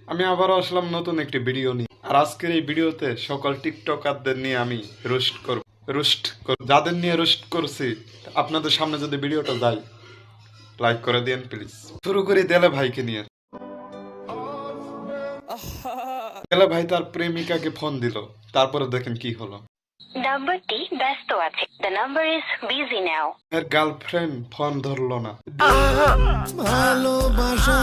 আমি আবারও আসলাম নতুন একটি ভিডিও নিয়ে। আর আজকের এই ভিডিওতে সকল টিকটকারদের নিয়ে আমি রোস্ট করব। যাদের নিয়ে রোস্ট করছি আপনাদের সামনে যদি ভিডিওটা যায়, লাইক করে দিন প্লিজ। শুরু করি দেলে ভাইকে নিয়ে। দেলে ভাই তার প্রেমিকাকে ফোন দিল, তারপরে দেখেন কি হলো। নাম্বারটি ব্যস্ত আছে। The number is busy now. এর গার্লফ্রেন্ড ফোন ধরলো না। ভালোবাসা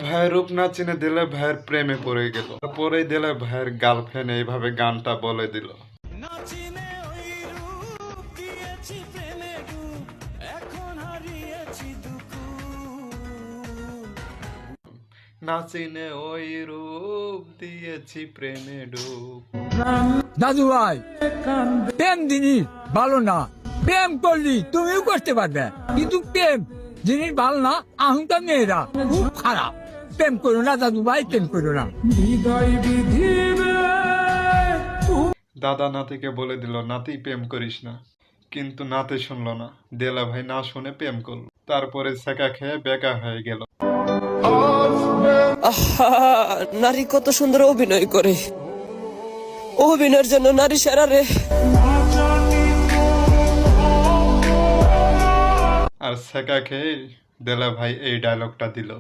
ভাইয়ের রূপ না চিনে দিলে ভাইয়ের প্রেমে পড়ে গেল। তারপরেই দিলে ভাইয়ের গার্লফ্রেন্ড এইভাবে গানটা বলে দিল। না চিনে ওই রূপ দিয়েছি প্রেমে ডুব। দাদু ভাই, প্রেম জিনিস ভালো না। প্রেম করলি তুমিও করতে পারবে, কিন্তু প্রেম জিনিস ভালো না। আহংকার মেয়েরা খুব খারাপ। প্রেম করো না দাদু ভাই, প্রেম করো না। দাদা নাতিকে বলে দিল, নাতি প্রেম করিস না, কিন্তু নাতি শুনলো না। দেলা ভাই না শুনে প্রেম করলো। তারপরে সেকা খেয়ে বেকা হয়ে গেল। নারী কত সুন্দর অভিনয় করে, অভিনয়ের জন্য নারী সেরা রে। আর সেকা খেয়ে দেলা ভাই এই ডায়লগটা দিল।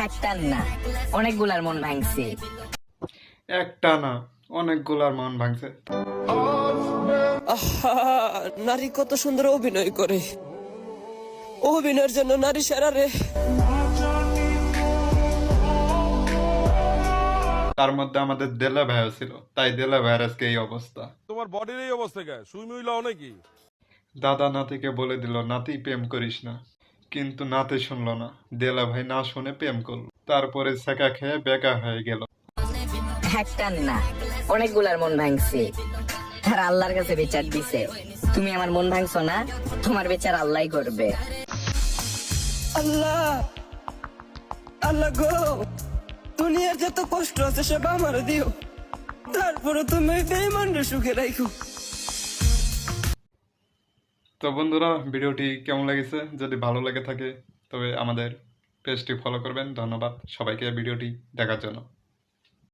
একটা না, অনেকগুলার মন ভাঙছে। একটা না, অনেকগুলার মন ভাঙছে। নারী কত সুন্দর অভিনয় করে, অভিনয়ের জন্য নারী সেরা রে। তার মধ্যে আমাদের দেলা ভাইও ছিল, তাই দেলা ভাইয়ের আজকে এই অবস্থা। তোমার বডির এই অবস্থা কে? সুই মুই লাও নাকি? দাদা নাতিকে বলে দিল, নাতি প্রেম করিস না, কিন্তু নাতি শুনলো না। দেলা ভাই না শুনে প্রেম করলো। তারপরে সেকা খেয়ে বেকা হয়ে গেল। একটা না, অনেকগুলার মন ভাঙছে। আর আল্লাহর কাছে বিচার দিছে। তুমি আমার মন ভাঙছো না, তোমার বিচার আল্লাহই করবে। আল্লাহ আল্লাহ গো, দুনিয়ার যত কষ্ট আছে সব আমার দিও, তারপরে তুমি বেঈমানরে সুখে রাখো। তো বন্ধুরা, ভিডিওটি কেমন লেগেছে? যদি ভালো লেগে থাকে তবে আমাদের পেজটি ফলো করবেন। ধন্যবাদ সবাইকে ভিডিওটি দেখার জন্য।